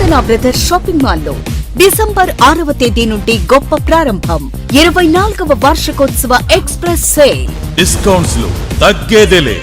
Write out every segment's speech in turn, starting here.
చందన brothers shopping మాల్లో December 6వ తేదీ నుండి గొప్ప ప్రారంభం. 24వ వార్షికోత్సవ ఎక్స్ప్రెస్ సేల్. డిస్కౌంట్స్ లో తగ్గేదేలే.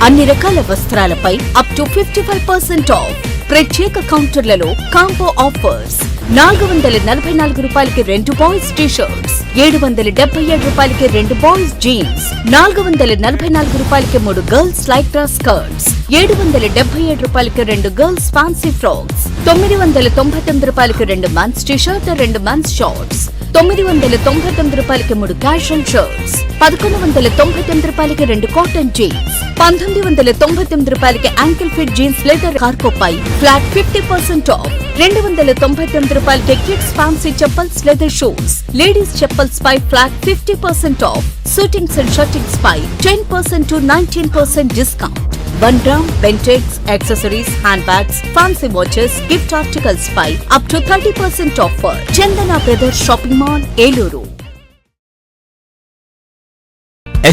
అన్ని రకాల వస్త్రాలపై అప్ టు 55% ఆఫ్. ప్రత్యేక కౌంటర్లలో కాంబో ఆఫర్స్. 444 రూపాయలకి 2 బాయ్స్ టీ-షర్ట్స్, 777 రూపాయలకి 2 బాయ్స్ జీన్స్, 444 రూపాయలకి 3 గర్ల్స్ లైక్రా స్కర్ట్స్, 777 రూపాయలకి 2 గర్ల్స్ ఫ్యాన్సీ ఫ్రాక్స్, 999 రూపాయలకి 2 మెన్స్ టీ-షర్ట్, 2 మెన్స్ షార్ట్స్, 999 రూపాయలకి 3 క్యాజువల్ షర్ట్స్, 1199 రూపాయలకి 2 కాటన్ జీన్స్, 1999 రూపాయలకి ankle fit jeans leather cargo పై ఫ్లాట్ 50% ఆఫ్. 299 రూపాయలకి kids fancy chappals leather shoes, ladies chappals పై flat 50% off. Suitings and shirtings పై 10% to 19% discount. 1 gram Bentex, accessories, hand bags, fancy watches, gift articles పై up to 30% offer. Chandana brothers shopping mall, Eluru.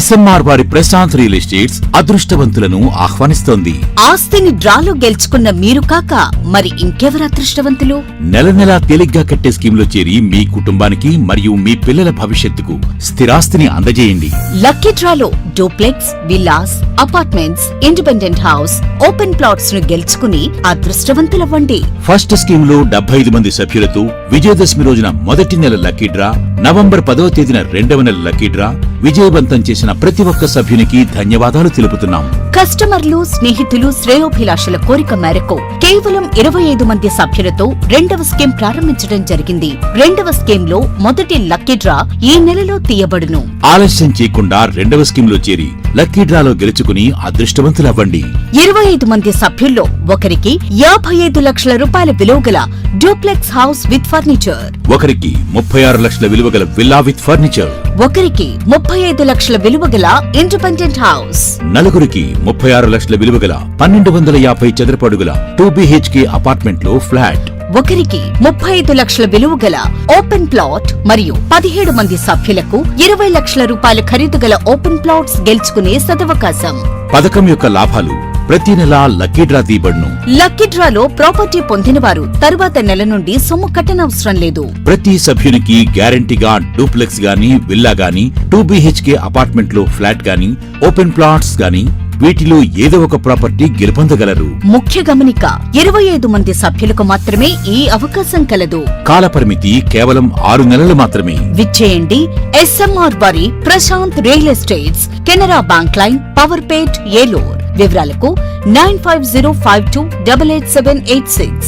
SMR వారి Prashanth real estates అదృష్టవంతులను ఆహ్వానిస్తోంది. ఆస్తిని డ్రాలో గెలుచుకున్న మీరు కాక మరి ఇంకెవరు అదృష్టవంతులు? నెల నెలా తేలిగ్గా కట్టే స్కీమ్ లో చేరి మీ కుటుంబానికి మరియు మీ పిల్లల భవిష్యత్తుకు స్థిరాస్తిని అందజేయండి. లక్కీ డ్రాలో duplex, villas, apartments, independent house, open plots ను గెలుచుకుని అదృష్టవంతులవ్వండి. ఫస్ట్ స్కీమ్ లో 75 మంది సభ్యులతో విజయదశమి రోజున మొదటి నెల లక్కీ డ్రా, నవంబర్ 10వ తేదీన 2వ నెల లక్కీ డ్రా. విజయవంతం చేసిన ప్రతి ఒక్క సభ్యునికి ధన్యవాదాలు తెలుపుతున్నాం. కస్టమర్లు, స్నేహితులు, శ్రేయోభిలాషుల కోరిక మేరకు కేవలం 25 మంది సభ్యులతో 2వ స్కీమ్ ప్రారంభించడం జరిగింది. 2వ స్కీమ్ లో మొదటి లక్కీ డ్రా ఈ నెలలో తీయబడును. ఆలస్యం చేయకుండా 2వ స్కీమ్ లో చేరి లక్కీ డ్రాలో గెలుచుకుని అదృష్టవంతులవ్వండి. 25 మంది సభ్యుల్లో ఒకరికి 55 లక్షల రూపాయల విలువగల డూప్లెక్స్ హౌస్ విత్ ఫర్నిచర్, ఒకరికి 36 లక్షల విలువగల విల్లా విత్ ఫర్నిచర్, ఒకరికి 35 లక్షల విలువగల ఇండిపెండెంట్ హౌస్, నలుగురికి 36 లక్షల విలువగల 1250 చదరపు అడుగుల 2 BHK అపార్ట్మెంట్ లో ఫ్లాట్, ఒకరికి 35 లక్షల విలువగల ఓపెన్ ప్లాట్ మరియు 17 మంది సభ్యులకు 20 లక్షల రూపాయల ఖరీదు గల ఓపెన్ ప్లాట్స్ గెలుచుకునే సదవకాశం. పథకం యొక్క లాభాలు ప్రతి నెలా లక్కీ డ్రా తీయబడును. లక్కీ డ్రాలో ప్రాపర్టీ పొందినవారు తరువాత నెల నుండి సొమ్ము కట్టనవసరం లేదు. ప్రతి సభ్యునికి గ్యారంటీగా డూప్లెక్స్ గానీ, విల్లా గానీ, 2 BHK అపార్ట్మెంట్ లో ఫ్లాట్ గానీ, ఓపెన్ ప్లాట్స్ గానీ వీటిలో ఏదో ఒక ప్రాపర్టీ గెలుపొందగలరు. ముఖ్య గమనిక, 25 మంది సభ్యులకు మాత్రమే ఈ అవకాశం కలదు. కాలపరిమితి కేవలం 6 నెలలు మాత్రమే. విచ్చేయండి SMR వారి Prashanth real estates, Canara bank line, Powerpet, Eluru. వివరాలకు 9505288786.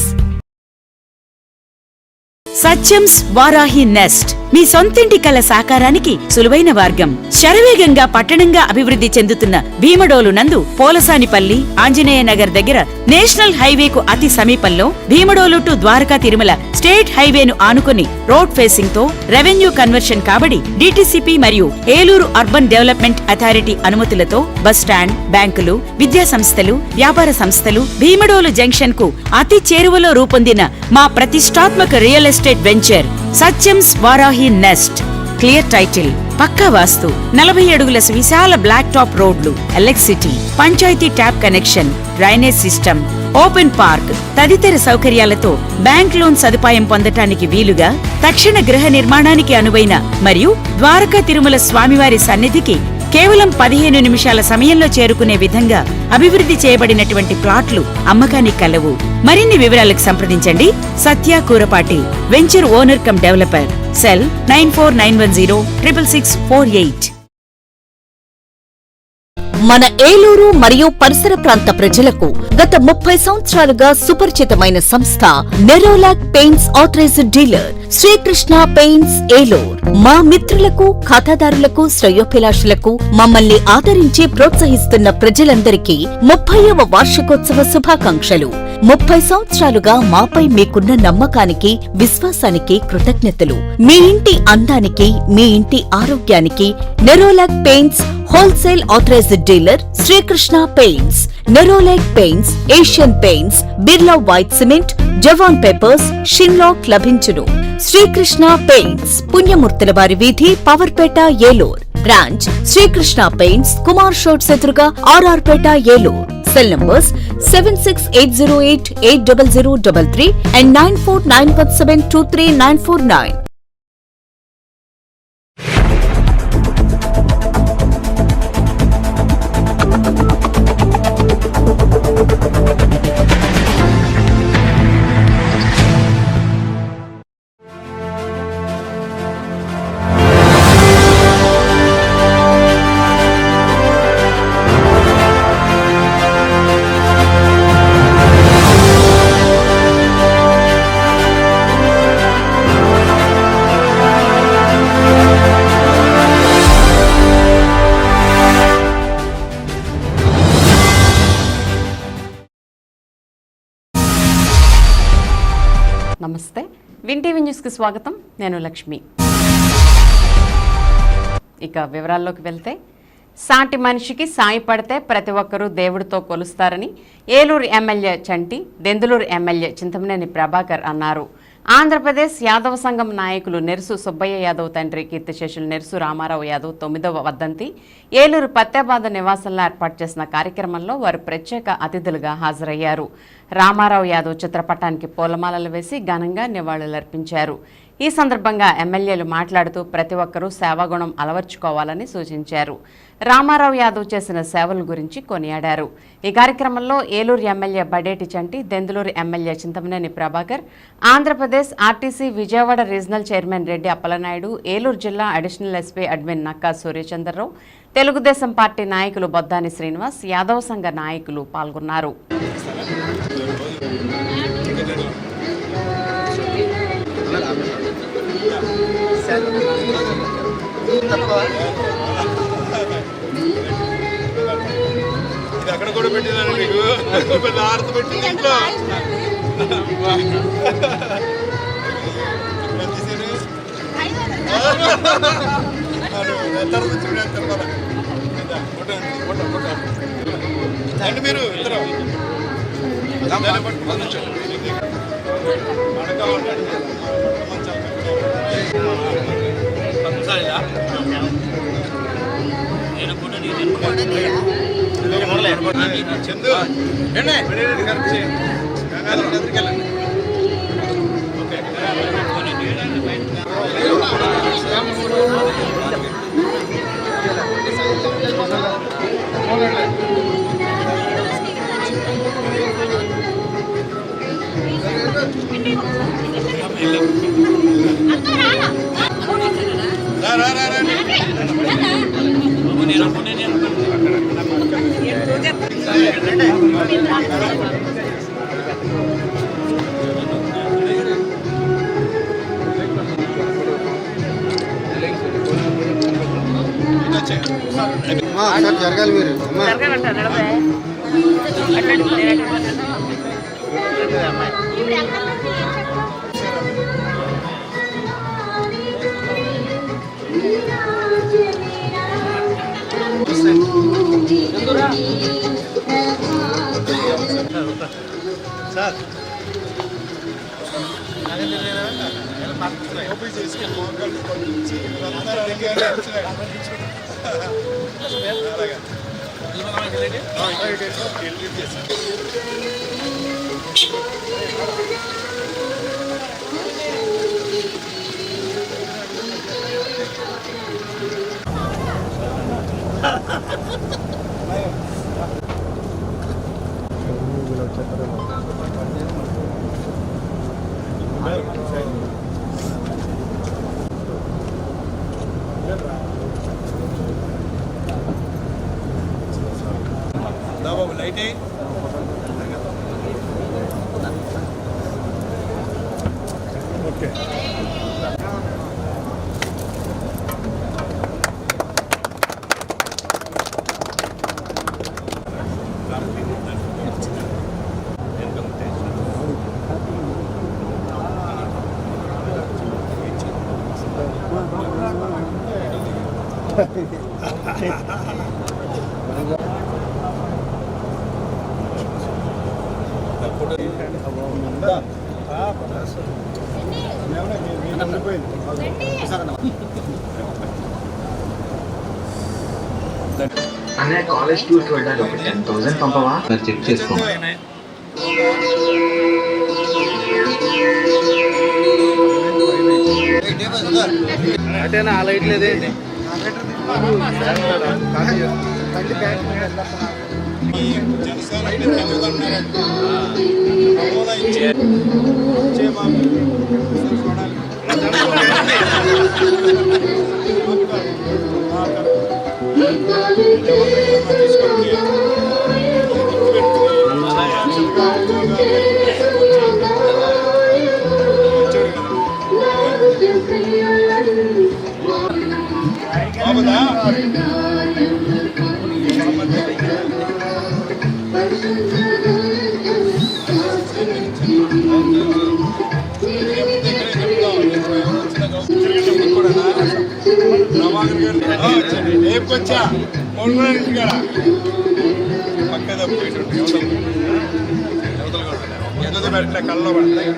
సత్యంస్ వారాహి నెస్ట్ మీ సొంతింటి కల సాకారానికి సులువైన మార్గం. శరవేగంగా పట్టణంగా అభివృద్ధి చెందుతున్న భీమడోలు నందు పోలసానిపల్లి, ఆంజనేయ నగర్ దగ్గర నేషనల్ హైవేకు అతి సమీపంలో భీమడోలు టు ద్వారకా తిరుమల స్టేట్ హైవేను ఆనుకుని రోడ్ ఫేసింగ్ తో రెవెన్యూ కన్వర్షన్ కాబడి DTCP మరియు ఏలూరు అర్బన్ డెవలప్మెంట్ అథారిటీ అనుమతులతో బస్ స్టాండ్, బ్యాంకులు, విద్యా సంస్థలు, వ్యాపార సంస్థలు భీమడోలు జంక్షన్ కు అతి చేరువలో రూపొందిన మా ప్రతిష్టాత్మక real estate venture Satyam's Varahi nest. Clear title, పక్కా వాస్తు, 40 అడుగుల విశాల బ్లాక్ టాప్ రోడ్లు, electricity, panchayat tap connection, drainage system, open park తదితర సౌకర్యాలతో బ్యాంక్ లోన్ సదుపాయం పొందటానికి వీలుగా తక్షణ గృహ నిర్మాణానికి అనువైన మరియు ద్వారకా తిరుమల స్వామివారి సన్నిధికి కేవలం 15 నిమిషాల సమయంలో చేరుకునే విధంగా అభివృద్ధి చేయబడినటువంటి ప్లాట్లు అమ్మకానికి కలవు. మరిన్ని వివరాలకు సంప్రదించండి Satya Kurapati, venture owner cum developer. Cell 9491066648. మన ఏలూరు మరియు పరిసర ప్రాంత ప్రజలకు గత 30 సంవత్సరాలుగా సుపరిచితమైన సంస్థ Nerolac paints authorised dealer Srikrishna paints, Eluru. మా మిత్రులకు, ఖాతాదారులకు, శ్రేయోభిలాషులకు మమ్మల్ని ఆదరించి ప్రోత్సహిస్తున్న ప్రజలందరికీ 30వ వార్షికోత్సవ శుభాకాంక్షలు. 30 సంవత్సరాలుగా మాపై మీకున్న నమ్మకానికి, విశ్వాసానికి కృతజ్ఞతలు. మీ ఇంటి అందానికి, మీ ఇంటి ఆరోగ్యానికి Nerolac paints wholesale authorised dealer Srikrishna paints. Nerolac paints, Asian paints, Birla white cement, జవాన్ పేపర్స్, షిన్లాక్ లభించును. శ్రీకృష్ణ పెయింట్స్, పుణ్యమూర్తుల వారి వీధి, పవర్పేట, ఏలూరు. బ్రాంచ్ శ్రీకృష్ణ పెయింట్స్, కుమార్ షోట్స్ ఎదురుగా, RR Peta, Eluru. Cell numbers 7680880033 and 9491723949. నమస్తే విన్ టీవీ న్యూస్కి స్వాగతం. నేను లక్ష్మి. ఇక వివరాల్లోకి వెళ్తే, సాటి మనిషికి సాయపడితే ప్రతి ఒక్కరూ దేవుడితో కొలుస్తారని ఏలూరు ఎమ్మెల్యే చంటి, దెందులూరు ఎమ్మెల్యే చింతమనేని ప్రభాకర్ అన్నారు. ఆంధ్రప్రదేశ్ యాదవ సంఘం నాయకులు నెర్సు సుబ్బయ్య యాదవ్ తండ్రి కీర్తిశేషులు నెర్సు రామారావు యాదవ్ 9వ వర్ధంతి ఏలూరు పత్యాబాద నివాసంలో ఏర్పాటు చేసిన కార్యక్రమంలో వారు ప్రత్యేక అతిథులుగా హాజరయ్యారు. రామారావు యాదవ్ చిత్రపటానికి పూలమాలలు వేసి ఘనంగా నివాళులర్పించారు. ఈ సందర్భంగా ఎమ్మెల్యేలు మాట్లాడుతూ ప్రతి ఒక్కరూ సేవాగుణం అలవర్చుకోవాలని సూచించారు. రామారావు యాదవ్ చేసిన సేవల గురించి కొనియాడారు. ఈ కార్యక్రమంలో Eluru MLA Badeti Chanti, Denduluru MLA Chintamaneni Prabhakar, Andhra Pradesh RTC Vijayawada regional chairman Reddy Appalanaidu, Eluru జిల్లా additional SP admin Nakka Suryachandrarao, Telugu Desam party నాయకులు బొద్దాని శ్రీనివాస్, యాదవ్ సంఘ నాయకులు పాల్గొన్నారు. అక్కడ కూడా పెట్టినాను మీకు పెద్ద ఆరత పెట్టింది ఇంట్లో. అండి మీరు ఇద్దరు చందు జరగాలి మీరు సార్ లైట్ ఓకే. అన్నయ్య కాలేజ్ టూర్కి వెళ్ళాలి, ఒక 10,000 పంపవా? చెక్ చేసుకో. అటేనా ఆ లైట్ లేదేంటి? వచ్చా పక్కన పెట్టిన కళ్ళలో పడతాయి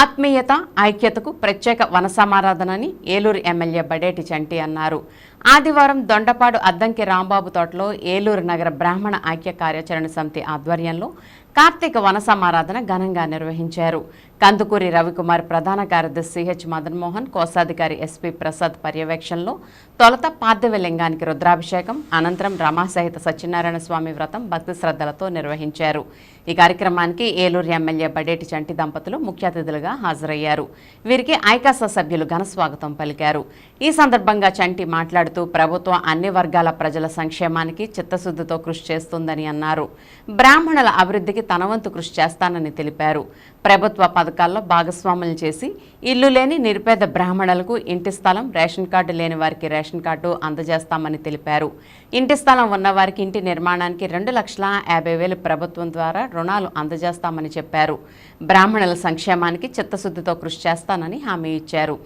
ఆత్మీయత ఐక్యతకు ప్రత్యేక వన సమారాధనని ఏలూరు ఎమ్మెల్యే బడేటి చంటి అన్నారు. ఆదివారం దొండపాడు అద్దంకి రాంబాబు తోటలో ఏలూరు నగర బ్రాహ్మణ ఐక్య కార్యాచరణ సమితి ఆధ్వర్యంలో కార్తీక వన సమారాధన ఘనంగా నిర్వహించారు. కందుకూరి రవికుమార్ ప్రధాన కార్యదర్శి సిహెచ్ మదన్మోహన్, కోశాధికారి ఎస్పీ ప్రసాద్ పర్యవేక్షణలో తొలుత పార్థివ లింగానికి రుద్రాభిషేకం, అనంతరం రమాసహిత సత్యనారాయణ స్వామి వ్రతం భక్తి శ్రద్ధలతో నిర్వహించారు. ఈ కార్యక్రమానికి ఏలూరు ఎమ్మెల్యే బడేటి చంటి దంపతులు ముఖ్య అతిథులుగా హాజరయ్యారు. వీరికి ఐకాస సభ్యులు ఘన స్వాగతం పలికారు. ఈ సందర్భంగా చంటి మాట్లాడుతూ ప్రభుత్వం అన్ని వర్గాల ప్రజల సంక్షేమానికి చిత్తశుద్ధితో కృషి చేస్తుందని అన్నారు. బ్రాహ్మణుల అభివృద్ధికి తన వంతు కృషి చేస్తానని తెలిపారు. ప్రభుత్వ పథకాల్లో భాగస్వాములు చేసి ఇల్లు లేని నిరుపేద బ్రాహ్మణులకు ఇంటి స్థలం, రేషన్ కార్డు లేని వారికి రేషన్ కార్డు అందజేస్తామని తెలిపారు. ఇంటి స్థలం ఉన్నవారికి ఇంటి నిర్మాణానికి 2,50,000 ప్రభుత్వం ద్వారా రుణాలు అందజేస్తామని చెప్పారు. బ్రాహ్మణుల సంక్షేమానికి చిత్తశుద్ధితో కృషి చేస్తానని హామీ ఇచ్చారు.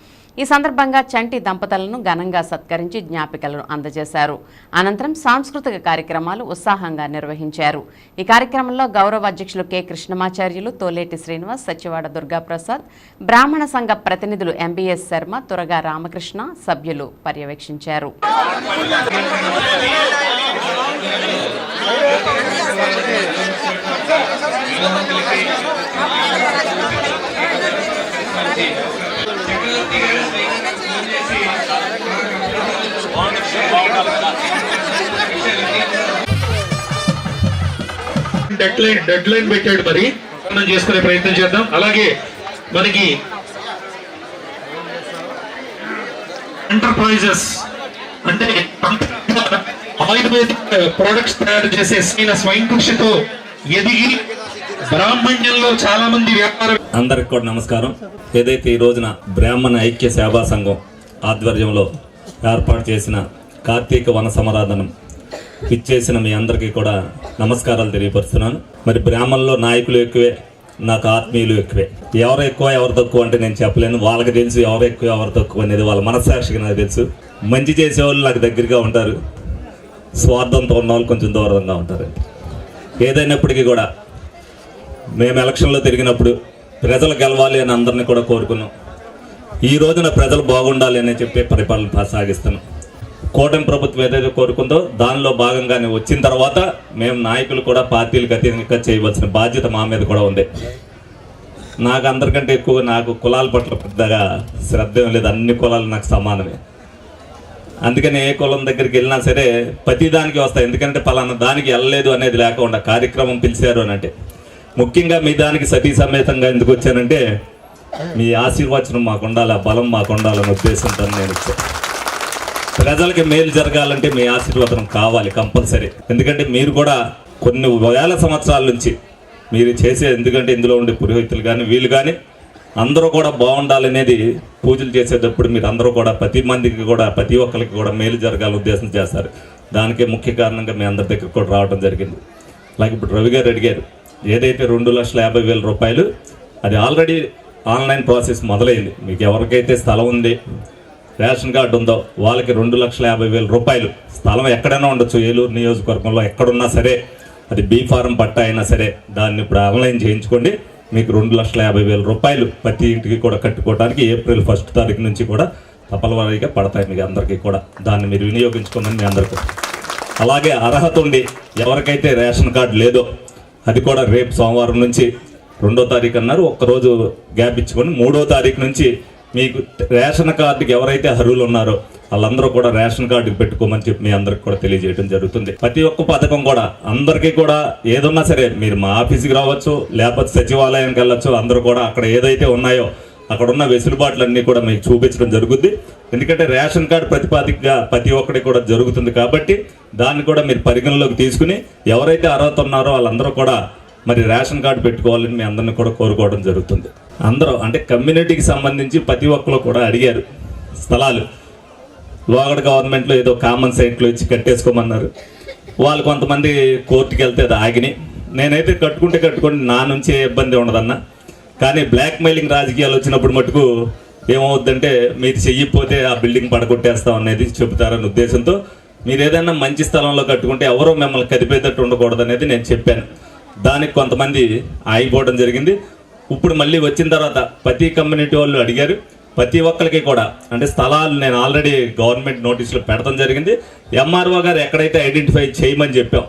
ఈ సందర్భంగా చంటి దంపతులను ఘనంగా సత్కరించి జ్ఞాపికలను అందజేశారు. అనంతరం సాంస్కృతిక కార్యక్రమాలు ఉత్సాహంగా నిర్వహించారు. ఈ కార్యక్రమంలో గౌరవ అధ్యక్షులు కె కృష్ణమాచార్యులు, తోలేటి శ్రీనివాస్, సచివాడ దుర్గాప్రసాద్, బ్రాహ్మణ సంఘ ప్రతినిధులు ఎంబీఎస్ శర్మ, తురగా రామకృష్ణ, సభ్యులు పర్యవేక్షించారు. డెడ్ లైన్ పెట్టాడు, మరి మనం చేసుకునే ప్రయత్నం చేద్దాం. అలాగే మనకి ఎంటర్ప్రైజెస్ అంటే ఆయుర్వేదిక్ ప్రొడక్ట్స్ తయారు చేసే స్వయం కృషితో ఎదిగి బ్రాహ్మణ్యంలో చాలా మంది వ్యాపారం. అందరికి కూడా నమస్కారం. ఏదైతే ఈ రోజున బ్రాహ్మణ ఐక్య సేవా సంఘం ఆధ్వర్యంలో ఏర్పాటు చేసిన కార్తీక వన సమారాధనం ఇచ్చేసిన మీ అందరికీ కూడా నమస్కారాలు తెలియపరుస్తున్నాను. మరి బ్రాహ్మణుల్లో నాయకులు ఎక్కువే, నాకు ఆత్మీయులు ఎక్కువే. ఎవరు ఎక్కువ ఎవరు తక్కువ అంటే నేను చెప్పలేను. వాళ్ళకి తెలుసు ఎవరు ఎక్కువ ఎవరు తక్కువ అనేది, వాళ్ళ మనస్సాక్షికి నాకు తెలుసు. మంచి చేసేవాళ్ళు నాకు దగ్గరగా ఉంటారు, స్వార్థంతో ఉన్న వాళ్ళు కొంచెం దూరంగా ఉంటారు. ఏదైనప్పటికీ కూడా మేము ఎలక్షన్లో తిరిగినప్పుడు ప్రజలు గెలవాలి అని అందరినీ కూడా కోరుకున్నాం. ఈ రోజున ప్రజలు బాగుండాలి అని చెప్పి పరిపాలన సాగిస్తున్నాం. కూటమి ప్రభుత్వం ఏదైతే కోరుకుందో దానిలో భాగంగానే వచ్చిన తర్వాత మేము నాయకులు కూడా పార్టీలకు అతీతంగా చేయవలసిన బాధ్యత మా మీద కూడా ఉంది. నాకు అందరికంటే ఎక్కువ నాకు కులాల పట్ల పెద్దగా శ్రద్ధ ఏం లేదు. అన్ని కులాలు నాకు సమానమే. అందుకని ఏ కులం దగ్గరికి వెళ్ళినా సరే ప్రతి దానికి వస్తాయి. ఎందుకంటే పలానా దానికి వెళ్ళలేదు అనేది లేకుండా కార్యక్రమం పిలిచారు అని అంటే, ముఖ్యంగా మీ దానికి సతీ సమేతంగా ఎందుకు వచ్చానంటే మీ ఆశీర్వచనం మాకు ఉండాలి, ఆ బలం మాకు ఉండాలనే ఉద్దేశంతో నేను వచ్చాను. ప్రజలకి మేలు జరగాలంటే మీ ఆశీర్వాదం కావాలి కంపల్సరీ. ఎందుకంటే మీరు కూడా కొన్ని వేల సంవత్సరాల నుంచి మీరు చేసే, ఎందుకంటే ఇందులో ఉండే పురోహితులు కానీ వీళ్ళు కానీ అందరూ కూడా బాగుండాలనేది పూజలు చేసేటప్పుడు మీరు అందరూ కూడా ప్రతి మందికి కూడా ప్రతి ఒక్కరికి కూడా మేలు జరగాలని ఉద్దేశం చేస్తారు. దానికే ముఖ్య కారణంగా మీ అందరి దగ్గర కూడా రావడం జరిగింది. అలాగే ఇప్పుడు రవి గారు అడిగారు, ఏదైతే 2,50,000 రూపాయలు అది ఆల్రెడీ ఆన్లైన్ ప్రాసెస్ మొదలైంది. మీకు ఎవరికైతే స్థలం ఉంది, రేషన్ కార్డు ఉందో వాళ్ళకి 2,50,000 రూపాయలు. స్థలం ఎక్కడైనా ఉండొచ్చు, ఏలూరు నియోజకవర్గంలో ఎక్కడున్నా సరే, అది బీ ఫారం పట్టా అయినా సరే దాన్ని ఇప్పుడు ఆన్లైన్ చేయించుకోండి. మీకు 2,50,000 రూపాయలు ప్రతి ఇంటికి కూడా కట్టుకోవడానికి ఏప్రిల్ 1 తారీఖు నుంచి కూడా తప్పనిసరిగా పడతాయి మీకు అందరికీ కూడా. దాన్ని మీరు వినియోగించుకోమని మీ అందరికీ. అలాగే అర్హత ఉండి ఎవరికైతే రేషన్ కార్డు లేదో అది కూడా రేపు సోమవారం నుంచి 2వ తారీఖు అన్నారు, ఒక్కరోజు గ్యాప్ ఇచ్చుకొని 3వ తారీఖు నుంచి మీకు రేషన్ కార్డుకి ఎవరైతే అర్హులు ఉన్నారో వాళ్ళందరూ కూడా రేషన్ కార్డుకి పెట్టుకోమని చెప్పి మీ అందరికి కూడా తెలియజేయడం జరుగుతుంది. ప్రతి ఒక్క పథకం కూడా అందరికీ కూడా ఏదన్నా సరే మీరు మా ఆఫీస్కి రావచ్చు, లేకపోతే సచివాలయానికి వెళ్ళచ్చు. అందరూ కూడా అక్కడ ఏదైతే ఉన్నాయో అక్కడ ఉన్న వెసులుబాట్లన్నీ కూడా మీకు చూపించడం జరుగుద్ది. ఎందుకంటే రేషన్ కార్డు ప్రతిపాదికగా ప్రతి ఒక్కటి కూడా జరుగుతుంది కాబట్టి దాన్ని కూడా మీరు పరిగణలోకి తీసుకుని ఎవరైతే అర్హత ఉన్నారో వాళ్ళందరూ కూడా మరి రేషన్ కార్డు పెట్టుకోవాలని మీ అందరిని కూడా కోరుకోవడం జరుగుతుంది. అందరూ అంటే కమ్యూనిటీకి సంబంధించి ప్రతి ఒక్కరు కూడా అడిగారు స్థలాలు. లోగడ గవర్నమెంట్లో ఏదో కామన్ సైట్లో ఇచ్చి కట్టేసుకోమన్నారు. వాళ్ళు కొంతమంది కోర్టుకి వెళ్తే అది ఆగిని. నేనైతే కట్టుకోండి నా నుంచి ఏ ఇబ్బంది ఉండదన్న. కానీ బ్లాక్ మెయిలింగ్ రాజకీయాలు వచ్చినప్పుడు మటుకు ఏమవుద్దంటే మీరు చెయ్యిపోతే ఆ బిల్డింగ్ పడగొట్టేస్తాం అనేది చెబుతారనే ఉద్దేశంతో మీరు ఏదైనా మంచి స్థలంలో కట్టుకుంటే ఎవరో మిమ్మల్ని కదిపేటట్టు ఉండకూడదు అనేది నేను చెప్పాను. దానికి కొంతమంది ఆగిపోవడం జరిగింది. ఇప్పుడు మళ్ళీ వచ్చిన తర్వాత ప్రతి కమ్యూనిటీ వాళ్ళు అడిగారు. ప్రతి ఒక్కరికి కూడా అంటే స్థలాలు నేను ఆల్రెడీ గవర్నమెంట్ నోటీసులు పెడతాం జరిగింది. ఎంఆర్ఓ గారు ఎక్కడైతే ఐడెంటిఫై చేయమని చెప్పాం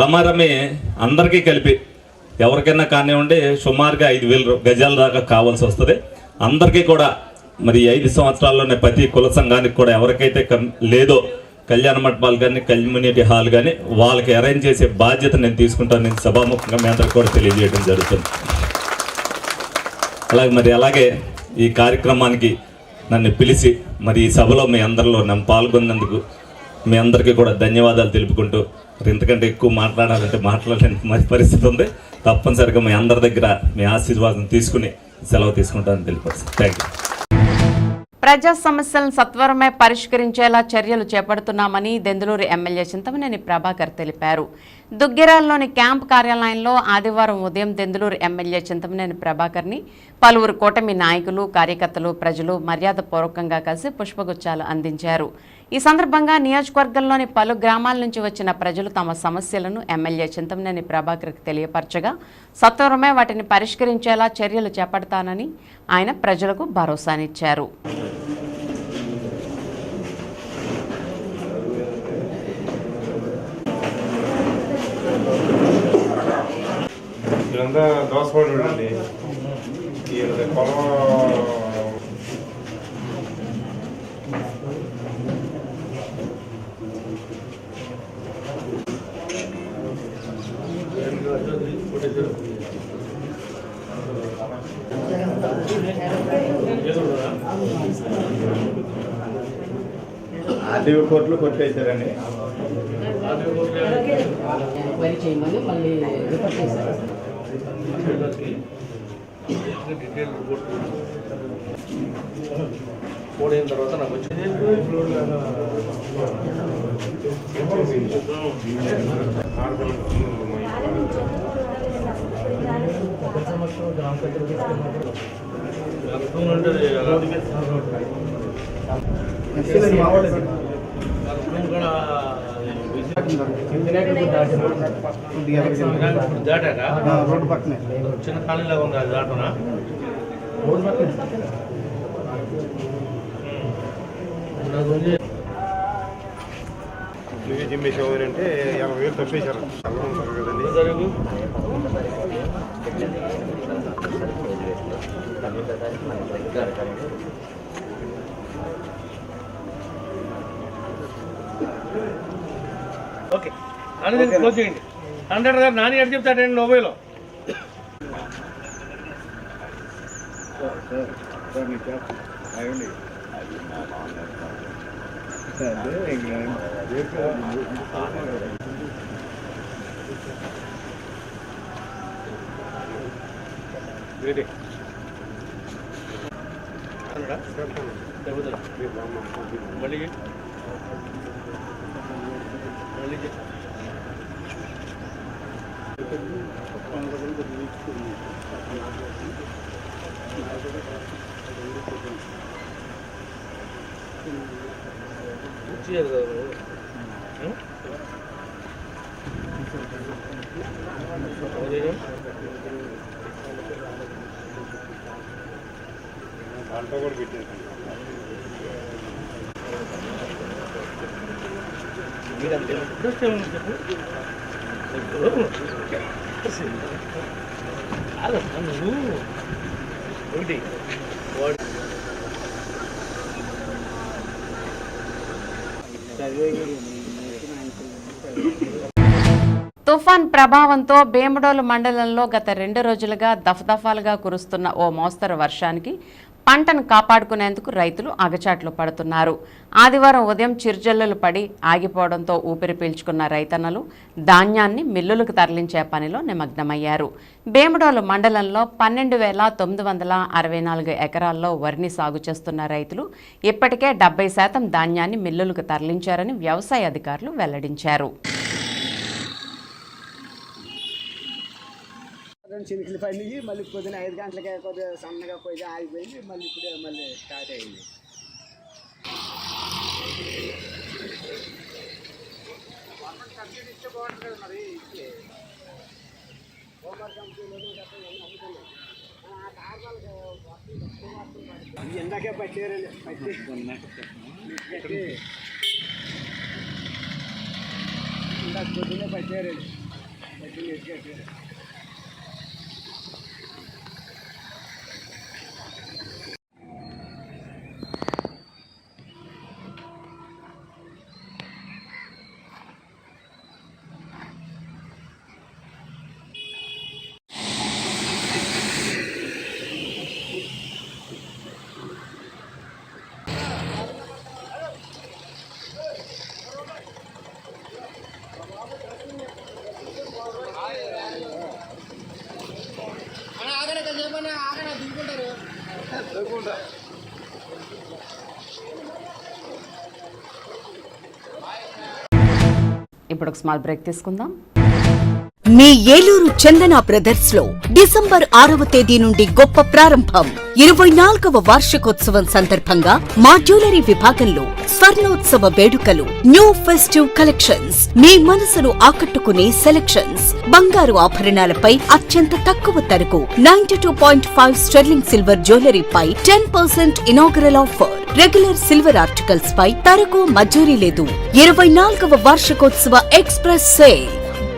రమారమి అందరికీ కలిపి ఎవరికైనా కానివ్వండి సుమారుగా 5,000 గజాల దాకా కావాల్సి వస్తుంది. అందరికీ కూడా మరి 5 సంవత్సరాల్లోనే ప్రతి కుల సంఘానికి కూడా ఎవరికైతే లేదో కళ్యాణ మండపాలు కానీ కమ్యూనిటీ హాల్ కానీ వాళ్ళకి అరేంజ్ చేసే బాధ్యత నేను తీసుకుంటాను. నేను సభాముఖంగా మీ అందరికి కూడా తెలియజేయడం జరుగుతుంది. అలాగే ఈ కార్యక్రమానికి నన్ను పిలిచి మరి ఈ సభలో మీ అందరిలో నన్ను పాల్గొన్నందుకు మీ అందరికీ కూడా ధన్యవాదాలు తెలుపుకుంటూ ఇంతకంటే ఎక్కువ మాట్లాడాలంటే మాట్లాడలేని పరిస్థితి ఉంది. తప్పనిసరిగా మీ అందరి దగ్గర మీ ఆశీర్వాదం తీసుకుని సెలవు తీసుకుంటానని తెలియపరుస్తాను. Thank you. ప్రజా సమస్యలను సత్వరమే పరిష్కరించేలా చర్యలు చేపడుతున్నామని దెందులూరు ఎమ్మెల్యే చింతమనేని ప్రభాకర్ తెలిపారు. దుగ్గిరాల్లోని క్యాంప్ కార్యాలయంలో ఆదివారం ఉదయం దెందులూరు ఎమ్మెల్యే చింతమనేని ప్రభాకర్ని పలువురు కూటమి నాయకులు, కార్యకర్తలు, ప్రజలు మర్యాదపూర్వకంగా కలిసి పుష్పగుచ్చాలు అందించారు. ఈ సందర్భంగా నియోజకవర్గంలోని పలు గ్రామాల నుంచి వచ్చిన ప్రజలు తమ సమస్యలను ఎమ్మెల్యే చింతమనేని ప్రభాకర్కి తెలియపరచగా సత్వరమే వాటిని పరిష్కరించేలా చర్యలు చేపడతానని ఆయన ప్రజలకు భరోసానిచ్చారు. ఇదంతా దోసపాడు అండి. పొలం ఆర్టీఓ కోర్టులో కొట్టేశారండి. పోయిన తర్వాత నాకు వచ్చింది దాటాక రోడ్డు పక్కనే చిన్న ఖాళీలాగా ఉంది. అది దాటనా రోడ్డు పక్కన నువ్వే జిమ్మేసావు అంటే 50,000 తప్పేశారు కదండి. ఓకే అని క్లోజ్ చేయండి. 100 గారు నాని ఎటు చెప్తాడండి మొబైల్లో. మళ్ళీ దాంట్లో కూడా పెట్టేది. ఇంట్రెస్ట్ ఏముంది చెప్పు. నువ్వు ఒకటి తుఫాన్ ప్రభావంతో భీమడోలు మండలంలో గత 2 రోజులుగా దఫదఫాలుగా కురుస్తున్న ఓ మోస్తరు వర్షానికి పంటను కాపాడుకునేందుకు రైతులు అగచాట్లు పడుతున్నారు. ఆదివారం ఉదయం చిరుజల్లులు పడి ఆగిపోవడంతో ఊపిరి పీల్చుకున్న రైతన్నలు ధాన్యాన్ని మిల్లులకు తరలించే పనిలో నిమగ్నమయ్యారు. భీమడోలు మండలంలో 12,964 ఎకరాల్లో వరిని సాగు చేస్తున్న రైతులు ఇప్పటికే 70% ధాన్యాన్ని మిల్లులకు తరలించారని వ్యవసాయ అధికారులు వెల్లడించారు. చినుకులు పడినాయి. మళ్ళీ పొద్దున 5 గంటలకే కొద్దిగా సన్నగా పోయి ఆగిపోయింది. మళ్ళీ ఇప్పుడే మళ్ళీ స్టార్ట్ అయింది. ఇందాకే పట్టారండి. ఇందాక పొద్దున్నే పట్టారండి. పట్టి ఇప్పుడు ఒక స్మాల్ బ్రేక్ తీసుకుందాం. మీ ఏలూరు చందన బ్రదర్స్ లో డిసెంబర్ 6వ తేదీ నుండి గొప్ప ప్రారంభం. 24వ వార్షికోత్సవం సందర్భంగా మా జ్యువెలరీ విభాగంలో స్వర్ణోత్సవ వేడుకలు, న్యూ ఫెస్టివ్ కలెక్షన్స్, మీ మనసును ఆకట్టుకునే సెలెక్షన్స్, బంగారు ఆభరణాలపై అత్యంత తక్కువ ధరకు 92.5 స్టెర్లింగ్ సిల్వర్ జ్యువెలరీపై 10% inaugural offer. Regular silver articles పై తరకు మజూరీ లేదు. 24వ వార్షికోత్సవ ఎక్స్ప్రెస్ సేల్.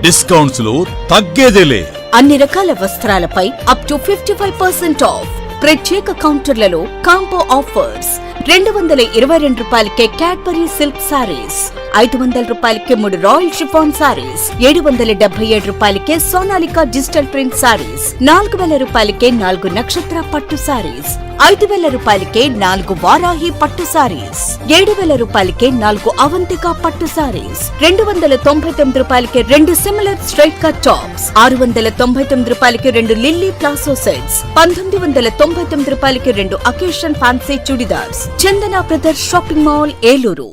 డిస్కౌంట్స్ లో తగ్గేదేలే. అన్ని రకాల వస్త్రాలపై అప్ టు 55% ఆఫ్. ప్రత్యేక కౌంటర్లలో కాంబో ఆఫర్స్. 222 రూపాయలకే క్యాడ్బరీ సిల్క్ సారీస్, 500 రూపాయలకే 3 రాయల్ షిఫాన్ సారీస్, 777 రూపాయలకే సోనాలికా డిజిటల్ ప్రింట్ సారీస్, 4000 రూపాయలకే 4 నక్షత్ర పట్టు సారీస్, 5000 రూపాయలకే 4 వారాహి పట్టు సారీస్, 7000 రూపాయలకే 4 అవంతిక పట్టు సారీస్, 299 రూపాయలకే 2 సిమిలర్ స్ట్రైట్ కట్ టాప్స్, 699 రూపాయలకి 2 లిల్లీ ప్లాసో సెట్స్, 1999 రూపాయలకి 2 occasion fancy churidars. Chandana brothers shopping mall, Eluru.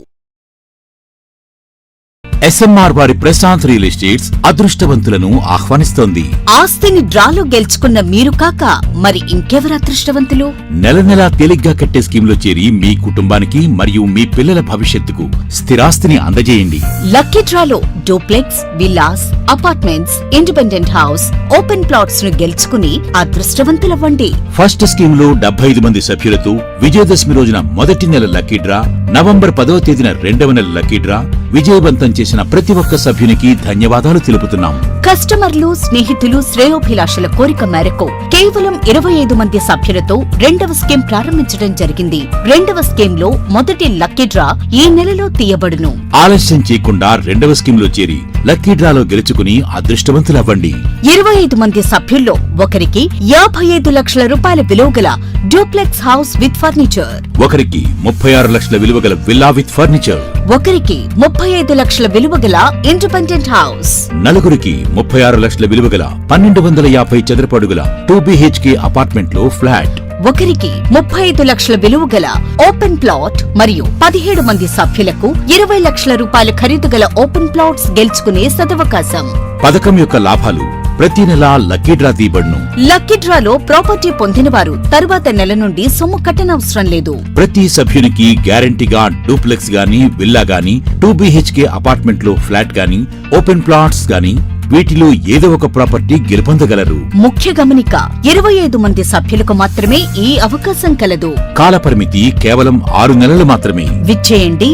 S M R వారి ప్రశాంత్ రియల్ ఎస్టేట్స్ అదృష్టవంతులను ఆహ్వానిస్తోంది. ఆస్తిని డ్రాలో గెలుచుకున్న మీరు కాక మరి ఇంకెవరు అదృష్టవంతులు? నెల నెలా తేలిగ్గా కట్టే స్కీమ్లో చేరి మీ కుటుంబానికి మరియు మీ పిల్లల భవిష్యత్తుకు స్థిరాస్తిని అందజేయండి. లక్కీ డ్రాలో duplex, villas, apartments, independent house, open plots ను గెలుచుకుని అదృష్టవంతులవ్వండి. ఫస్ట్ స్కీమ్ లో 75 మంది సభ్యులతో విజయదశమి రోజున మొదటి నెల లక్కీ డ్రా, నవంబర్ 10వ తేదీన 2వ నెల లక్కీ డ్రా విజయవంతం చేసిన ప్రతి ఒక్క సభ్యునికి ధన్యవాదాలు తెలుపుతున్నాం. కస్టమర్లు, స్నేహితులు, శ్రేయోభిలాషుల కోరిక మేరకు కేవలం 25 మంది సభ్యులతో 2వ స్కీమ్ ప్రారంభించడం జరిగింది. 2వ స్కీమ్ లో మొదటి లక్కీ డ్రా ఈ నెలలో తీయబడును. ఆలస్యం చేయకుండా 2వ స్కీమ్ లో చేరి లక్కీ డ్రాలో గెలుచుకుని అదృష్టవంతులవ్వండి. 25 మంది సభ్యుల్లో ఒకరికి 55 లక్షల రూపాయల విలువగల డూప్లెక్స్ హౌస్ విత్ ఫర్నిచర్, ఒకరికి 36 లక్షల విలువగల విల్లా విత్ ఫర్నిచర్, ఒకరికి 35 లక్షల విలువగల ఇండిపెండెంట్ హౌస్, నలుగురికి 36 లక్షల విలువగల 1250 చదరపు అడుగుల 2BHK అపార్ట్మెంట్ లో ఫ్లాట్, ఒకరికి 35 లక్షల విలువగల ఓపెన్ ప్లాట్ మరియు 17 మంది సభ్యులకు 20 లక్షల రూపాయల ఖరీదు గల ఓపెన్ ప్లాట్స్ గెలుచుకునే సదవకాశం. పథకం యొక్క లాభాలు ప్రతి నెల లక్కీ డ్రా తీయబడును. లక్కీ డ్రాలో ప్రాపర్టీ పొందిన వారు తరువాత నెల నుండి సొమ్ము కట్టనవసరం లేదు. ప్రతి సభ్యునికి గ్యారంటీగా డూప్లెక్స్ గానీ, విల్లా గానీ, 2BHK అపార్ట్మెంట్ లో ఫ్లాట్ గానీ, ఓపెన్ ప్లాట్స్ గానీ, వీటిలో ఏదో ఒక ప్రాపర్టీ గెలుపొందగలరు. ముఖ్య గమనిక, 25 మంది సభ్యులకు మాత్రమే ఈ అవకాశం కలదు. కాలపరిమితి కేవలం 6 నెలలు మాత్రమే. విచ్చేయండి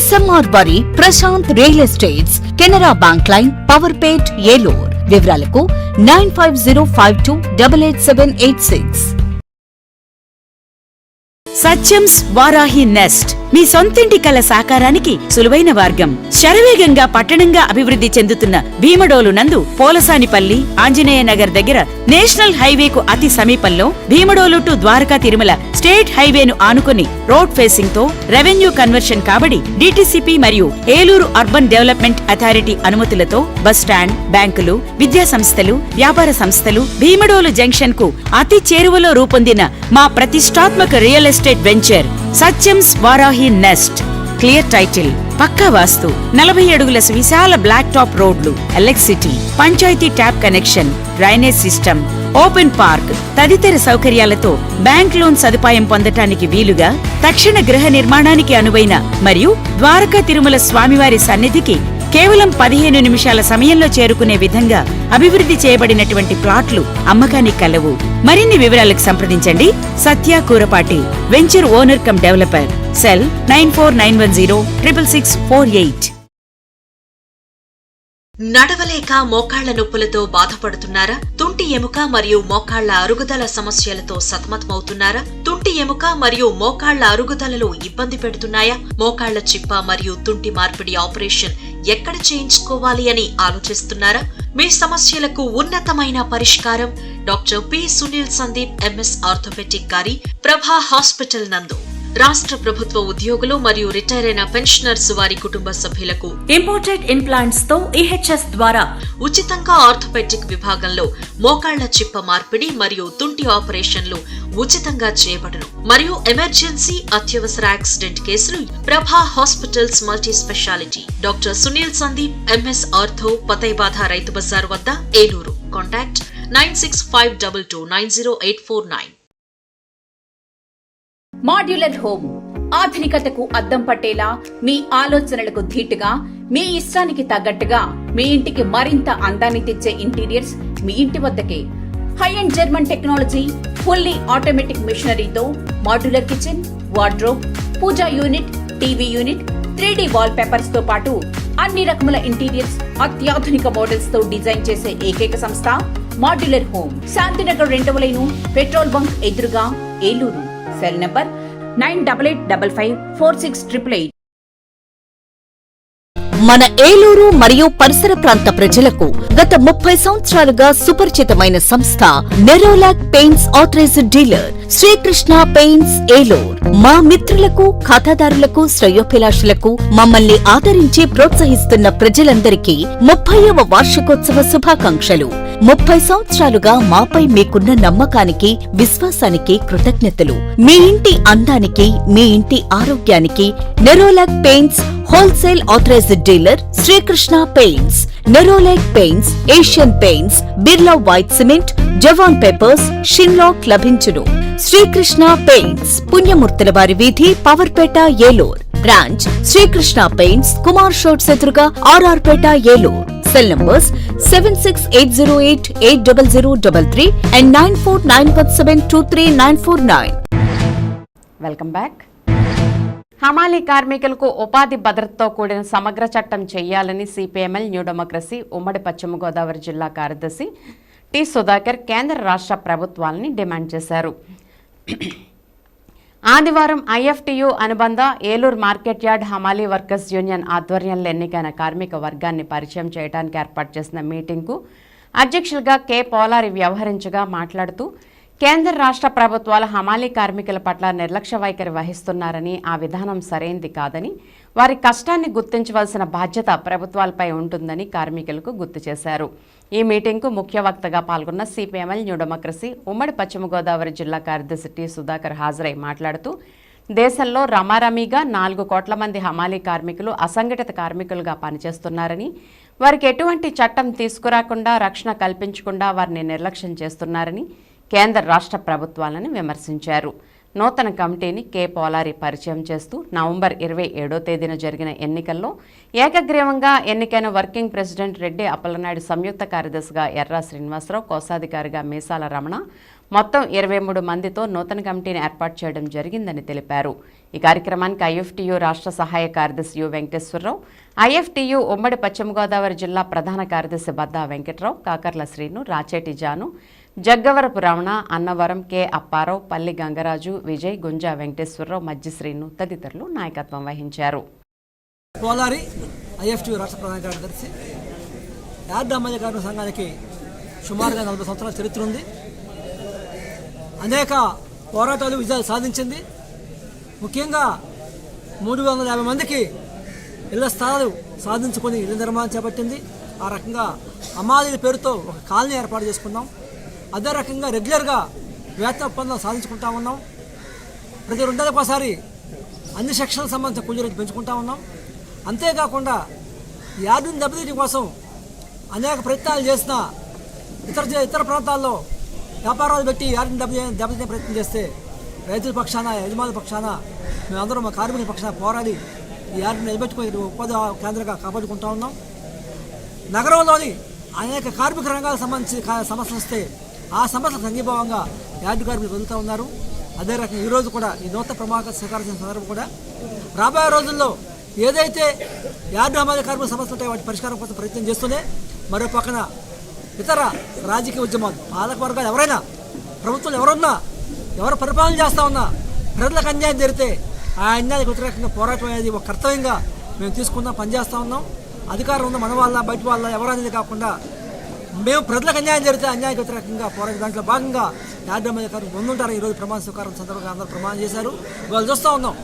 SMR వారి Prashanth real estates, Canara bank line, Powerpet, Eluru. వివరాలకు 9505288786. సత్యంస్ వారాహి నెస్ట్ మీ సొంతింటి కల సాకారానికి సులువైన మార్గం. శరవేగంగా పట్టణంగా అభివృద్ధి చెందుతున్న భీమడోలు నందు పోలసానిపల్లి ఆంజనేయ నగర్ దగ్గర నేషనల్ హైవేకు అతి సమీపంలో భీమడోలు టు ద్వారకా తిరుమల స్టేట్ హైవేను ఆనుకుని రోడ్ ఫేసింగ్ తో రెవెన్యూ కన్వర్షన్ కాబడి డిటిసిపి మరియు ఏలూరు అర్బన్ డెవలప్మెంట్ అథారిటీ అనుమతులతో బస్ స్టాండ్, బ్యాంకులు, విద్యా సంస్థలు, వ్యాపార సంస్థలు భీమడోలు జంక్షన్ కు అతి చేరువలో రూపొందిన మా ప్రతిష్టాత్మక real estate venture Satyam's Varahi nest. Clear title, పక్కా వాస్తు, 40 అడుగుల విశాల బ్లాక్ టాప్ రోడ్లు, electricity, panchayat tap connection, drainage system, open park తదితర సౌకర్యాలతో బ్యాంక్ లోన్ సదుపాయం పొందటానికి వీలుగా తక్షణ గృహ నిర్మాణానికి అనువైన మరియు ద్వారకా తిరుమల స్వామివారి సన్నిధికి కేవలం 15 నిమిషాల సమయంలో చేరుకునే విధంగా అభివృద్ధి చేయబడినటువంటి ప్లాట్లు అమ్మకానికి కలవు. మరిన్ని వివరాలకు సంప్రదించండి Satya Kurapati, venture owner cum developer. Cell 9491066648. నడవలేక మోకాళ్ల నొప్పులతో బాధపడుతున్నారా? తుంటి ఎముక మరియు మోకాళ్ల అరుగుదల సమస్యలతో సతమతమవుతున్నారా? తుంటి ఎముక మరియు మోకాళ్ల అరుగుదలలో ఇబ్బంది పెడుతున్నాయా? మోకాళ్ల చిప్ప మరియు తుంటి మార్పిడి ఆపరేషన్ ఎక్కడ చేయించుకోవాలి అని ఆలోచిస్తున్నారా? మీ సమస్యలకు ఉన్నతమైన పరిష్కారం doctor P Sunil Sandeep MS orthopaedic గారి ప్రభా హాస్పిటల్ నందు. రాష్ట్ర ప్రభుత్వ ఉద్యోగులు మరియు రిటైర్ అయిన పెన్షనర్స్ వారి కుటుంబ సభ్యులకు ఇంపోర్టెడ్ ఇంప్లాంట్స్ తో EHS ద్వారా ఉచితంగా ఆర్థోపెడిక్ విభాగంలో మోకాళ్ల చిప్ప మార్పిడి మరియు తుంటి ఆపరేషన్లు ఉచితంగా చేయబడును. మరియు ఎమర్జెన్సీ అత్యవసర యాక్సిడెంట్ కేసులు Prabha hospitals multi speciality doctor Sunil Sandeep MS ortho, పతైబాధ రైతు బజార్ వద్ద, ఏలూరు. కాంటాక్ట్ 9652290849. మాడ్యులర్ హోమ్ ఆధునికతకు అద్దం పట్టేలా, మీ ఆలోచనలకు ధీటుగా, మీ ఇష్టానికి తగ్గట్టుగా మీ ఇంటికి మరింత అందాన్ని తెచ్చే ఇంటీరియర్స్ మీ ఇంటి వద్దకే. High and German technology, fully automatic మిషనరీతో modular kitchen, wardrobe, puja unit, TV unit, 3D wall papers తో పాటు అన్ని రకముల ఇంటీరియర్స్ అత్యాధునిక మోడల్స్ తో డిజైన్ చేసే ఏకైక సంస్థ మాడ్యులర్ హోమ్. శాంతినగర్ 2వ లైను, పెట్రోల్ బంక్ ఎదురుగా, ఏలూరు. Cell number 9855546888. మన ఏలూరు మరియు పరిసర ప్రాంత ప్రజలకు గత 30 సంవత్సరాలుగా సుపరిచితమైన సంస్థ Nerolac paints authorised dealer Srikrishna paints, Eluru. మా మిత్రులకు, ఖాతాదారులకు, శ్రేయోభిలాషులకు, మమ్మల్ని ఆదరించి ప్రోత్సహిస్తున్న ప్రజలందరికీ 30వ వార్షికోత్సవ శుభాకాంక్షలు. 30 సంవత్సరాలుగా మాపై మీకున్న నమ్మకానికి, విశ్వాసానికి కృతజ్ఞతలు. మీ ఇంటి అందానికి, మీ ఇంటి ఆరోగ్యానికి Nerolac paints wholesale authorised dealer Srikrishna paints. Nerolac paints, Asian paints, Birla white cement, జవాన్ పేపర్స్, షిన్లాక్ లభించును. శ్రీకృష్ణ పెయింట్స్, పుణ్యమూర్తుల వారి వీధి, పవర్పేట, ఏలూరు. బ్రాంచ్ శ్రీకృష్ణ పెయింట్స్, కుమార్ షోట్స్ ఎదురుగా, RR Peta, Eluru. Cell numbers 7680880033 and 9491723949. Welcome back. హమాలీ కార్మికులకు ఉపాధి భద్రతతో కూడిన సమగ్ర చట్టం చేయాలని సిపిఎంఎల్ న్యూ డెమోక్రసీ ఉమ్మడి పశ్చిమ గోదావరి జిల్లా కార్యదర్శి టి సుధాకర్ కేంద్ర రాష్ట్ర ప్రభుత్వాలని డిమాండ్ చేశారు. ఆదివారం IFTU అనుబంధ ఏలూరు మార్కెట్ యార్డ్ హమాలీ వర్కర్స్ యూనియన్ ఆధ్వర్యంలో ఎన్నికైన కార్మిక వర్గాన్ని పరిచయం చేయడానికి ఏర్పాటు చేసిన మీటింగ్కు అధ్యక్షులుగా కె పోలారి వ్యవహరించగా మాట్లాడుతూ కేంద్ర రాష్ట్ర ప్రభుత్వాలు హమాలీ కార్మికుల పట్ల నిర్లక్ష్య వైఖరి వహిస్తున్నారని, ఆ విధానం సరైంది కాదని, వారి కష్టాన్ని గుర్తించవలసిన బాధ్యత ప్రభుత్వాలపై ఉంటుందని కార్మికులకు గుర్తు చేశారు. ఈ మీటింగ్కు ముఖ్య వక్తగా పాల్గొన్న సిపిఎంఎల్ న్యూ డెమోక్రసీ ఉమ్మడి పశ్చిమ గోదావరి జిల్లా కార్యదర్శి టి సుధాకర్ హాజరై మాట్లాడుతూ దేశంలో రమారమీగా 4 కోట్ల మంది హమాలీ కార్మికులు అసంఘటిత కార్మికులుగా పనిచేస్తున్నారని, వారికి ఎటువంటి చట్టం తీసుకురాకుండా, రక్షణ కల్పించకుండా వారిని నిర్లక్ష్యం చేస్తున్నారని కేంద్ర రాష్ట్ర ప్రభుత్వాలను విమర్శించారు. నూతన కమిటీని కె పోలారి పరిచయం చేస్తూ నవంబర్ 27వ తేదీన జరిగిన ఎన్నికల్లో ఏకగ్రీవంగా ఎన్నికైన వర్కింగ్ ప్రెసిడెంట్ రెడ్డి అప్పలనాయుడు, సంయుక్త కార్యదర్శిగా ఎర్రా శ్రీనివాసరావు, కోశాధికారిగా మీసాల రమణ మొత్తం 23 మందితో నూతన కమిటీని ఏర్పాటు చేయడం జరిగిందని తెలిపారు. ఈ కార్యక్రమానికి ఐఎఫ్టియు రాష్ట్ర సహాయ కార్యదర్శి యు వెంకటేశ్వరరావు, ఐఎఫ్టియు ఉమ్మడి పశ్చిమ గోదావరి జిల్లా ప్రధాన కార్యదర్శి బద్దా వెంకట్రావు, కాకర్ల శ్రీను, రాచేటి జాను, జగ్గవరపు రమణ, అన్నవరం కె అప్పారావు, పల్లి గంగరాజు, విజయ్, గుంజా వెంకటేశ్వరరావు, మజ్జి శ్రీను తదితరులు నాయకత్వం వహించారు. పోలారి ఐఎఫ్టియు రాష్ట్ర ప్రధాన కార్యదర్శి. యార్డ్ అమ్మాయి కార్మిక సంఘానికి సుమారుగా 40 సంవత్సరాల చరిత్ర ఉంది. అనేక పోరాటాలు విజయాలు సాధించింది. ముఖ్యంగా 350 మందికి ఇళ్ల స్థలాలు సాధించుకొని ఇళ్ల నిర్మాణం చేపట్టింది. ఆ రకంగా అమ్మాయిల పేరుతో ఒక కాలనీ ఏర్పాటు చేసుకున్నాం. అదే రకంగా రెగ్యులర్గా వేతన ఒప్పందం సాధించుకుంటా ఉన్నాం. ప్రతి 2 నెలలకు ఒకసారి అన్ని సెక్షన్లకు సంబంధించిన కూలీ రేటు పెంచుకుంటా ఉన్నాం. అంతేకాకుండా యార్డుని దెబ్బతీయడం కోసం అనేక ప్రయత్నాలు చేసిన ఇతర ప్రాంతాల్లో వ్యాపారాలు పెట్టి యార్డుని దెబ్బతీసే ప్రయత్నం చేస్తే రైతుల పక్షాన, యజమానుల పక్షాన మేమందరం మా కార్మికుల పక్షాన పోరాడి ఈ యార్డుని నిలబెట్టుకుని ఉపాధి కేంద్రంగా కాపాడుకుంటా ఉన్నాం. నగరంలోని అనేక కార్మిక రంగాలకు సంబంధించి సమస్యలు వస్తే ఆ సమస్యలకు సంఘీభావంగా యార్డు కార్మికులు వదులుతూ ఉన్నారు. అదే రకంగా ఈరోజు కూడా ఈ నూతన ప్రమాణ స్వీకరించిన సందర్భం కూడా రాబోయే రోజుల్లో ఏదైతే యార్డు అమలు కార్మిక సమస్యలు ఉంటాయో వాటి పరిష్కారం కోసం ప్రయత్నం చేస్తూనే మరో పక్కన ఇతర రాజకీయ ఉద్యమాలు, పాలక వర్గాలు ఎవరైనా, ప్రభుత్వాలు ఎవరున్నా, ఎవరు పరిపాలన చేస్తూ ఉన్నా ప్రజలకు అన్యాయం జరిగితే ఆ అన్యాయానికి వ్యతిరేకంగా పోరాటం అనేది ఒక కర్తవ్యంగా మేము తీసుకుందాం, పనిచేస్తూ ఉన్నాం. అధికారం ఉన్న మన వాళ్ళ, బయట వాళ్ళ ఎవరనేది కాకుండా మేము ప్రజలకు అన్యాయం జరిగితే అన్యాయానికి వ్యతిరేకంగా పోరాటం దాంట్లో భాగంగా యార్డు అమలు కార్మికులు ముందుంటారు. ఈరోజు ప్రమాణ స్వీకారం సందర్భంగా అందరూ ప్రమాణం చేశారు. వాళ్ళు చూస్తూ ఉన్నాం,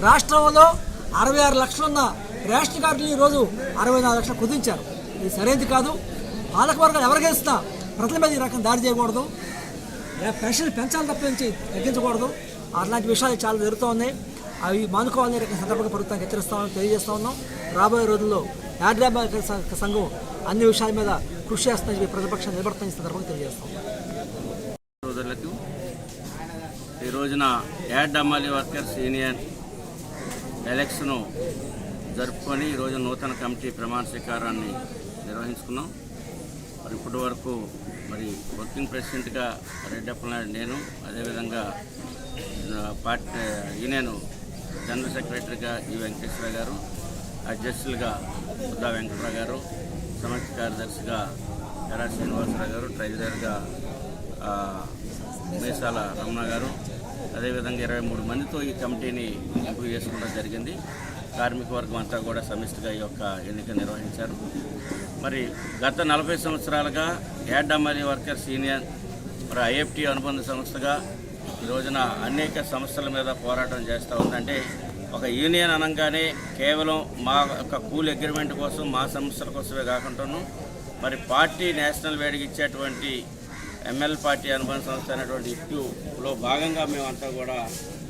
రాష్ట్రంలో 66 లక్షలున్న రేషన్ కార్డులు ఈరోజు 64 లక్షలు కుదించారు. ఇది సరైనది కాదు. పాలక వర్గాలు ఎవరు గెలిచినా ప్రజల మీద ఈ రకం దాడి చేయకూడదు, పెన్షన్లు పెంచాలని తప్పించి తగ్గించకూడదు. అలాంటి విషయాలు చాలా జరుగుతూ ఉన్నాయి. అవి మానుకోవాలని రకం సందర్భంగా ప్రభుత్వానికి హెచ్చరిస్తామని తెలియజేస్తూ ఉన్నాం. రాబోయే రోజుల్లో యార్డ్ అమలు సంఘం అన్ని విషయాల మీద కృషి చేస్తుందని ప్రతిపక్షాన్ని నిలబడుతున్న సందర్భంగా తెలియజేస్తాం. సోదరులకు ఈ రోజున యార్డ్ అమలు వర్కర్స్ యూనియన్ ఎలక్షన్ జరుపుకొని ఈరోజు నూతన కమిటీ ప్రమాణ స్వీకారాన్ని నిర్వహించుకున్నాం. మరి ఇప్పటి వరకు వర్కింగ్ ప్రెసిడెంట్గా రెడ్డి అప్పలనాయుడు నేను, అదేవిధంగా పార్టీ యూనియన్ జనరల్ సెక్రటరీగా యు వెంకటేశ్వర గారు, అధ్యక్షులుగా బుద్దా వెంకటరావు గారు, సంయుక్త కార్యదర్శిగా ఎర్రా శ్రీనివాసరావు గారు, ట్రెజరర్గా మీసాల రమణ గారు, అదేవిధంగా 23 మందితో ఈ కమిటీని ఎంపిక చేసుకోవడం జరిగింది. కార్మిక వర్గం అంతా కూడా సమిష్టిగా ఈ యొక్క ఎన్నిక నిర్వహించారు. మరి గత 40 సంవత్సరాలుగా యార్డ్ అమలు వర్కర్స్ యూనియన్ ఐఎఫ్టి అనుబంధ సంస్థగా ఈ రోజున అనేక సమస్యల మీద పోరాటం చేస్తూ ఉందంటే, ఒక యూనియన్ అనగానే కేవలం మా యొక్క కూల్ అగ్రిమెంట్ కోసం, మా సమస్యల కోసమే కాకుండాను మరి పార్టీ నేషనల్ వేడికి ఇచ్చేటువంటి ఎంఎల్ పార్టీ అనుబంధ సంస్థ అయినటువంటి ఇఫ్యూలో భాగంగా మేమంతా కూడా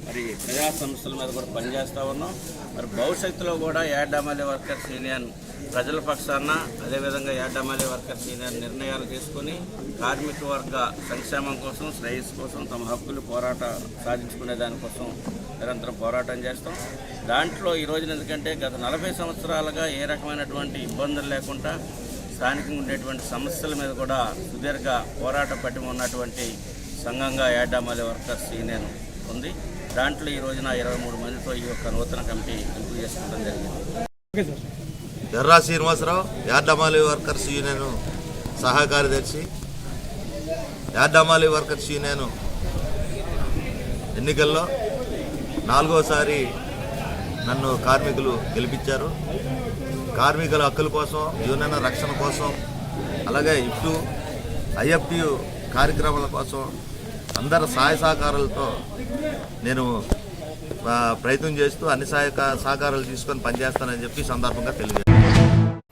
మరి ప్రజా సమస్యల మీద కూడా పనిచేస్తూ ఉన్నాం. మరి భవిష్యత్తులో కూడా యార్డ్ అమలు వర్కర్స్ యూనియన్ ప్రజల పక్షాన, అదేవిధంగా యార్డ్ అమలు వర్కర్స్ యూనియన్ నిర్ణయాలు తీసుకొని కార్మిక వర్గ సంక్షేమం కోసం, శ్రేయస్సు కోసం, తమ హక్కులు సాధించుకునే దానికోసం నిరంతరం పోరాటం చేస్తాం. దాంట్లో ఈ రోజున ఎందుకంటే గత 40 సంవత్సరాలుగా ఏ రకమైనటువంటి ఇబ్బందులు లేకుండా స్థానికంగా ఉండేటువంటి సమస్యల మీద కూడా సుదీర్ఘ పోరాట పటిమ ఉన్నటువంటి సంఘంగా యార్డ్ అమలు వర్కర్స్ యూనియన్ ఉంది. దాంట్లో ఈ రోజున 23 మందితో ఈ యొక్క నూతన కమిటీ ఎంపిక చేసుకోవడం జరిగింది. ఎర్రా శ్రీనివాసరావు, యార్డ్ అమలు వర్కర్స్ యూనియన్ సహాయ కార్యదర్శి. యార్డ్ అమలు వర్కర్స్ యూనియన్ ఎన్నికల్లో 4వసారి నన్ను కార్మికులు గెలిపించారు. కార్మికుల హక్కుల కోసం, యూనియన్ రక్షణ కోసం, అలాగే ఇఫ్టు ఐఎఫ్టియు కార్యక్రమాల కోసం అందరి సహాయ సహకారాలతో నేను ప్రయత్నం చేస్తూ అన్ని సహకారాలు తీసుకొని పనిచేస్తానని చెప్పి సందర్భంగా తెలియజేస్తాను.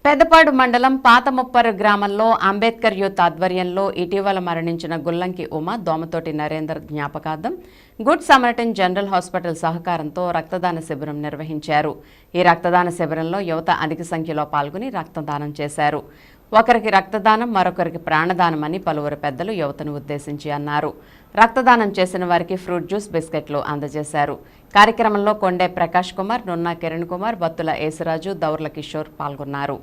పెద్దపాడు మండలం పాతముప్పరు గ్రామంలో అంబేద్కర్ యూత్ ఆధ్వర్యంలో ఇటీవల మరణించిన గుల్లంకి ఉమ, దోమతోటి నరేందర్ జ్ఞాపకార్థం గుడ్ సమరటన్ జనరల్ హాస్పిటల్ సహకారంతో రక్తదాన శిబిరం నిర్వహించారు. ఈ రక్తదాన శిబిరంలో యువత అధిక సంఖ్యలో పాల్గొని రక్తదానం చేశారు. ఒకరికి రక్తదానం మరొకరికి ప్రాణదానం అని పలువురు పెద్దలు యువతను ఉద్దేశించి అన్నారు. రక్తదానం చేసిన వారికి ఫ్రూట్ జ్యూస్, బిస్కెట్లు అందజేశారు. కార్యక్రమంలో కొండే ప్రకాష్ కుమార్, నున్నా కిరణ్ కుమార్, బత్తుల యేసరాజు, దౌర్ల కిషోర్ పాల్గొన్నారు.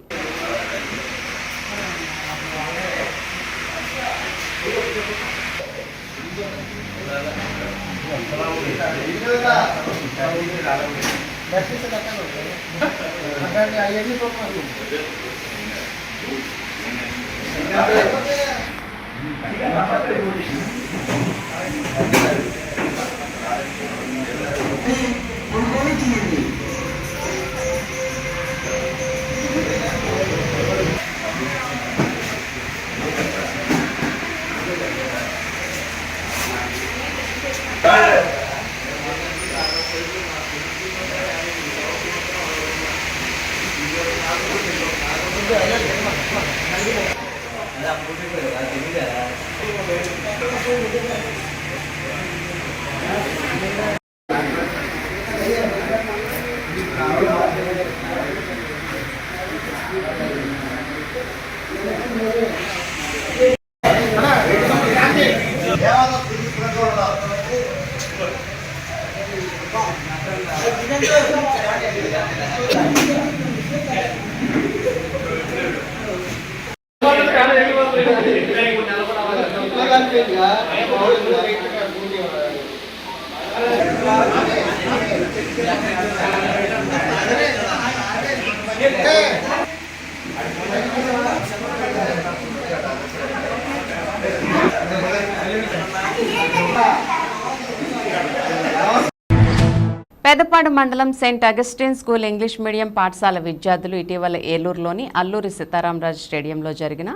పెదపాడు మండలం Saint Augustine school English medium పాఠశాల విద్యార్థులు ఇటీవల ఏలూరులోని అల్లూరి సీతారామరాజు స్టేడియంలో జరిగిన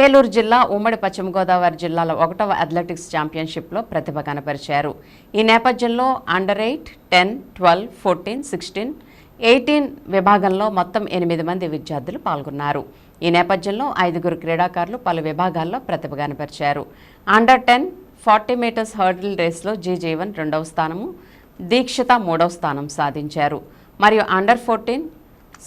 ఏలూరు జిల్లా ఉమ్మడి పశ్చిమ గోదావరి జిల్లాల 1వ అథ్లెటిక్స్ ఛాంపియన్షిప్లో ప్రతిభ కనపరిచారు. ఈ నేపథ్యంలో అండర్ 8, 10, 12, 14, 16, 18 విభాగంలో మొత్తం 8 మంది విద్యార్థులు పాల్గొన్నారు. ఈ నేపథ్యంలో 5 క్రీడాకారులు పలు విభాగాల్లో ప్రతిభ కనపరిచారు. అండర్ 10 40 మీటర్స్ హర్డిల్ రేస్లో జి జీవన్ 2వ స్థానము, దీక్షిత 3వ స్థానం సాధించారు. మరియు అండర్ 14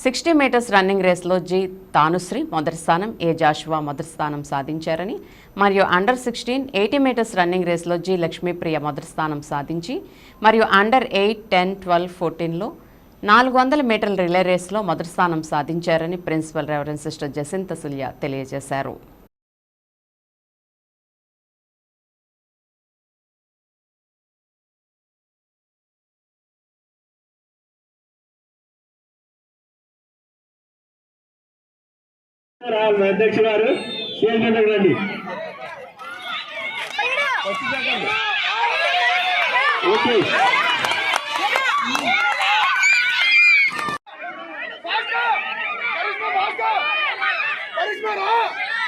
60 మీటర్స్ రన్నింగ్ రేస్లో జి తానుశ్రీ మొదటి స్థానం, ఏ జాషువా మొదటి స్థానం సాధించారని, మరియు అండర్ 16 80 మీటర్స్ రన్నింగ్ రేస్లో జి లక్ష్మీప్రియ మొదటి స్థానం సాధించి, మరియు అండర్ 8, 10, 12, 14లో 400 మీటర్ల రిలే రేస్లో మొదటి స్థానం సాధించారని ప్రిన్సిపల్ రెవరెండ్ సిస్టర్ జసింత సుల్య తెలియజేశారు. అధ్యక్షులు గారు రండి. ఓకే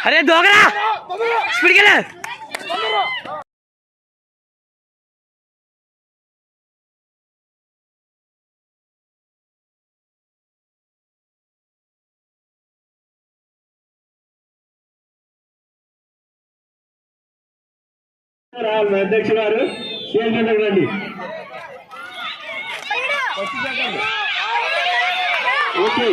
అరే దోగరా స్పీడ్ కెళ్ళ అధ్యక్షులు గారు రండి. ఓకే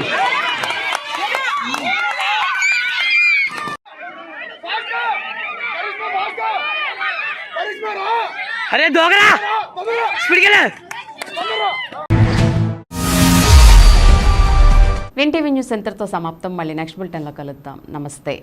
అరే దోగరా స్పీడ్ కెళ్ళ. వింటీవీ న్యూస్ సెంటర్తో సమాప్తం. మళ్ళీ నెక్స్ట్ బులెటిన్లో కలుద్దాం. నమస్తే.